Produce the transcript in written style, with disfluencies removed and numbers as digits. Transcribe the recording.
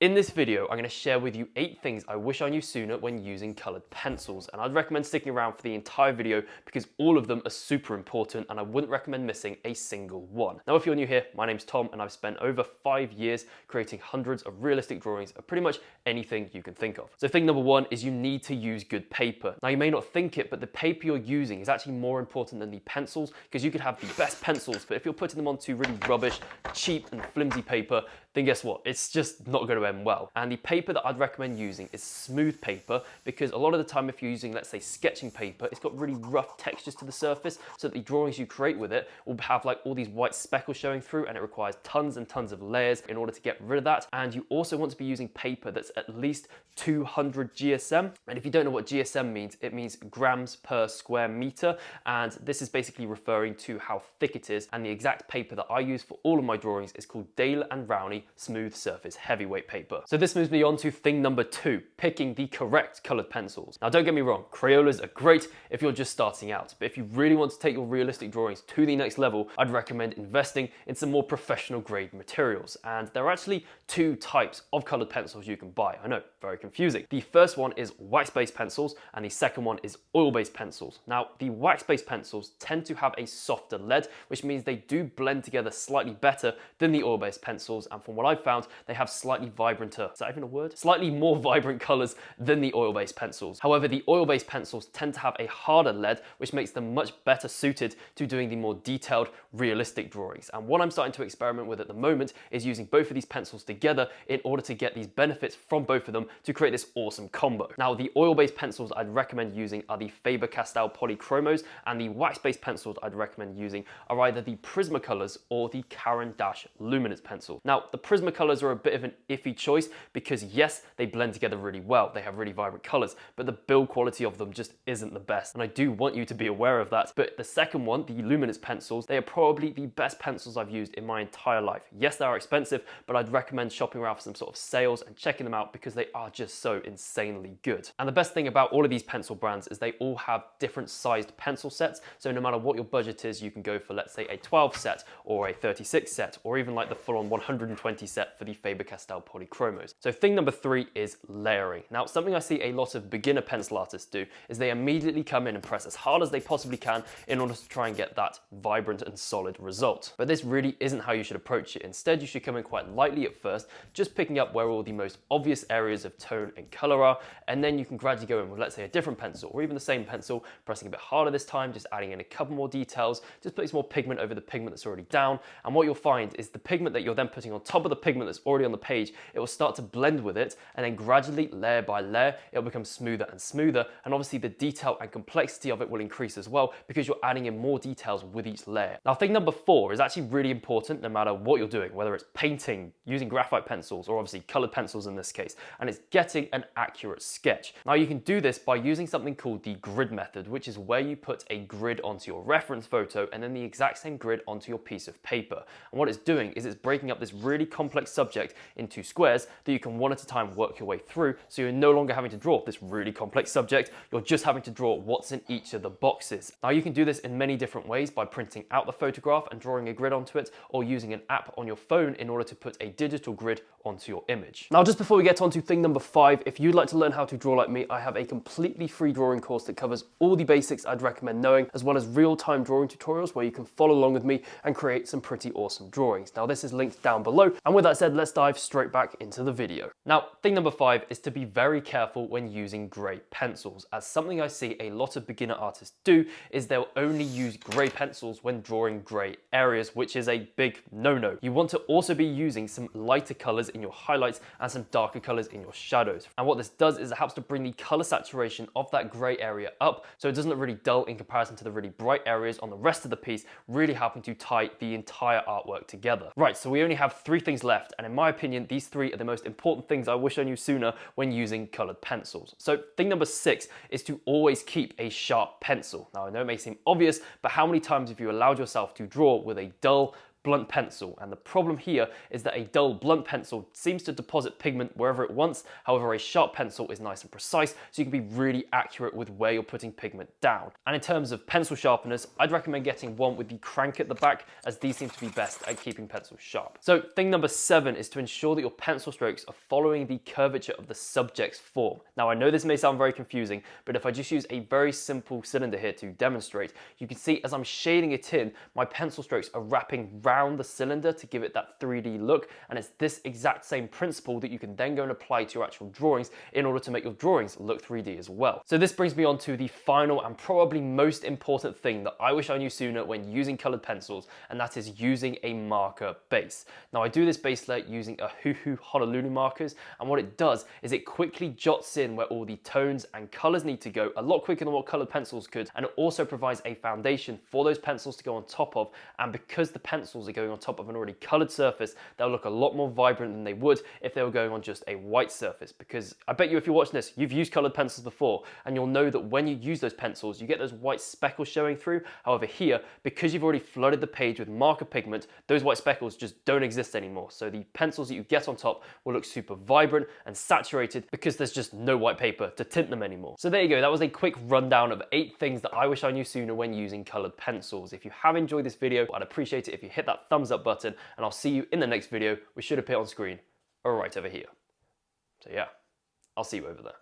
In this video, I'm going to share with you 8 things I wish I knew sooner when using coloured pencils, and I'd recommend sticking around for the entire video because all of them are super important and I wouldn't recommend missing a single one. Now if you're new here, my name's Tom and I've spent over 5 years creating hundreds of realistic drawings of pretty much anything you can think of. So thing number 1 is you need to use good paper. Now you may not think it, but the paper you're using is actually more important than the pencils, because you could have the best pencils, but if you're putting them onto really rubbish, cheap and flimsy paper, then guess what? It's just not going to end well. And the paper that I'd recommend using is smooth paper, because a lot of the time if you're using, let's say, sketching paper, it's got really rough textures to the surface, so that the drawings you create with it will have like all these white speckles showing through, and it requires tons and tons of layers in order to get rid of that. And you also want to be using paper that's at least 200 GSM. And if you don't know what GSM means, it means grams per square meter. And this is basically referring to how thick it is. And the exact paper that I use for all of my drawings is called Dale and Rowney Smooth Surface Heavyweight Paper. So this moves me on to thing number 2, picking the correct colored pencils. Now don't get me wrong, Crayolas are great if you're just starting out, but if you really want to take your realistic drawings to the next level, I'd recommend investing in some more professional grade materials. And there are actually 2 types of colored pencils you can buy. I know, very confusing. The first one is wax-based pencils and the second one is oil-based pencils. Now the wax-based pencils tend to have a softer lead, which means they do blend together slightly better than the oil-based pencils, and from what I've found, they have slightly vibranter, is that even a word? Slightly more vibrant colors than the oil-based pencils. However, the oil-based pencils tend to have a harder lead, which makes them much better suited to doing the more detailed, realistic drawings. And what I'm starting to experiment with at the moment is using both of these pencils together in order to get these benefits from both of them to create this awesome combo. Now, the oil-based pencils I'd recommend using are the Faber-Castell Polychromos, and the wax-based pencils I'd recommend using are either the Prismacolors or the Caran d'Ache Luminance pencil. Now, the Prismacolors are a bit of an iffy choice because yes, they blend together really well, they have really vibrant colors, but the build quality of them just isn't the best, and I do want you to be aware of that. But the second one, the Luminance pencils, they are probably the best pencils I've used in my entire life. Yes, they are expensive, but I'd recommend shopping around for some sort of sales and checking them out because they are just so insanely good. And the best thing about all of these pencil brands is they all have different sized pencil sets, so no matter what your budget is, you can go for, let's say, a 12 set or a 36 set, or even like the full-on 120 set for the Faber-Castell Polychromos. So thing number 3 is layering. Now, something I see a lot of beginner pencil artists do is they immediately come in and press as hard as they possibly can in order to try and get that vibrant and solid result. But this really isn't how you should approach it. Instead, you should come in quite lightly at first, just picking up where all the most obvious areas of tone and color are, and then you can gradually go in with, let's say, a different pencil or even the same pencil, pressing a bit harder this time, just adding in a couple more details, just putting some more pigment over the pigment that's already down. And what you'll find is the pigment that you're then putting on top of the pigment that's already on the page, it will start to blend with it, and then gradually, layer by layer, it'll become smoother and smoother, and obviously the detail and complexity of it will increase as well because you're adding in more details with each layer. Now, thing number 4 is actually really important no matter what you're doing, whether it's painting, using graphite pencils, or obviously colored pencils in this case, and it's getting an accurate sketch. Now, you can do this by using something called the grid method, which is where you put a grid onto your reference photo and then the exact same grid onto your piece of paper. And what it's doing is it's breaking up this really complex subject into squares that you can one at a time work your way through, so you're no longer having to draw this really complex subject, you're just having to draw what's in each of the boxes. Now, you can do this in many different ways, by printing out the photograph and drawing a grid onto it, or using an app on your phone in order to put a digital grid onto your image. Now, just before we get on to thing number 5, if you'd like to learn how to draw like me, I have a completely free drawing course that covers all the basics I'd recommend knowing, as well as real-time drawing tutorials where you can follow along with me and create some pretty awesome drawings. Now, this is linked down below, and with that said, let's dive straight back into the video. Now, thing number 5 is to be very careful when using grey pencils, as something I see a lot of beginner artists do is they'll only use grey pencils when drawing grey areas, which is a big no-no. You want to also be using some lighter colours in your highlights and some darker colours in your shadows. And what this does is it helps to bring the colour saturation of that grey area up, so it doesn't look really dull in comparison to the really bright areas on the rest of the piece, really helping to tie the entire artwork together. Right, so we only have 3 things left, and in my opinion, these 3 are the most important things I wish I knew sooner when using coloured pencils. So thing number 6 is to always keep a sharp pencil. Now, I know it may seem obvious, but how many times have you allowed yourself to draw with a dull, blunt pencil. And the problem here is that a dull blunt pencil seems to deposit pigment wherever it wants. However, a sharp pencil is nice and precise, so you can be really accurate with where you're putting pigment down. And in terms of pencil sharpeners, I'd recommend getting one with the crank at the back, as these seem to be best at keeping pencils sharp. So thing number 7 is to ensure that your pencil strokes are following the curvature of the subject's form. Now I know this may sound very confusing, but if I just use a very simple cylinder here to demonstrate, you can see as I'm shading it in, my pencil strokes are wrapping round the cylinder to give it that 3D look, and it's this exact same principle that you can then go and apply to your actual drawings in order to make your drawings look 3D as well. So this brings me on to the final and probably most important thing that I wish I knew sooner when using colored pencils, and that is using a marker base. Now I do this base layer using a Hoo Honolulu markers, and what it does is it quickly jots in where all the tones and colors need to go a lot quicker than what colored pencils could, and it also provides a foundation for those pencils to go on top of. And because the pencils are going on top of an already colored surface, they'll look a lot more vibrant than they would if they were going on just a white surface. Because I bet you if you're watching this, you've used colored pencils before, and you'll know that when you use those pencils, you get those white speckles showing through. However here, because you've already flooded the page with marker pigment, those white speckles just don't exist anymore. So the pencils that you get on top will look super vibrant and saturated because there's just no white paper to tint them anymore. So there you go, that was a quick rundown of 8 things that I wish I knew sooner when using colored pencils. If you have enjoyed this video, I'd appreciate it if you hit that thumbs up button, and I'll see you in the next video, which should appear on screen or right over here. So yeah, I'll see you over there.